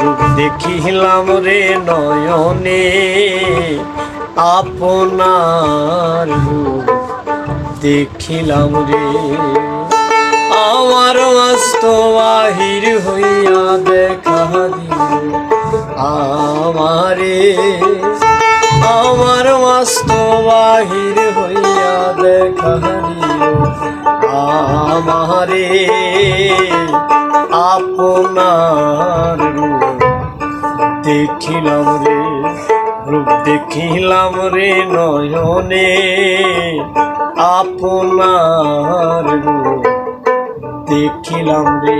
রূপ দেখিলাম রে নয়নে আপনার রূপ দেখিলাম রে আমার মস্ত বাহির হইয়া দেখা দিল আমারে আমার মস্ত বাহির হইয়া দেখা দিল আমারে আপনার রূপ দেখিলাম রে রূপ দেখিলাম রে নয়নে আপনার রূপ দেখিলাম রে।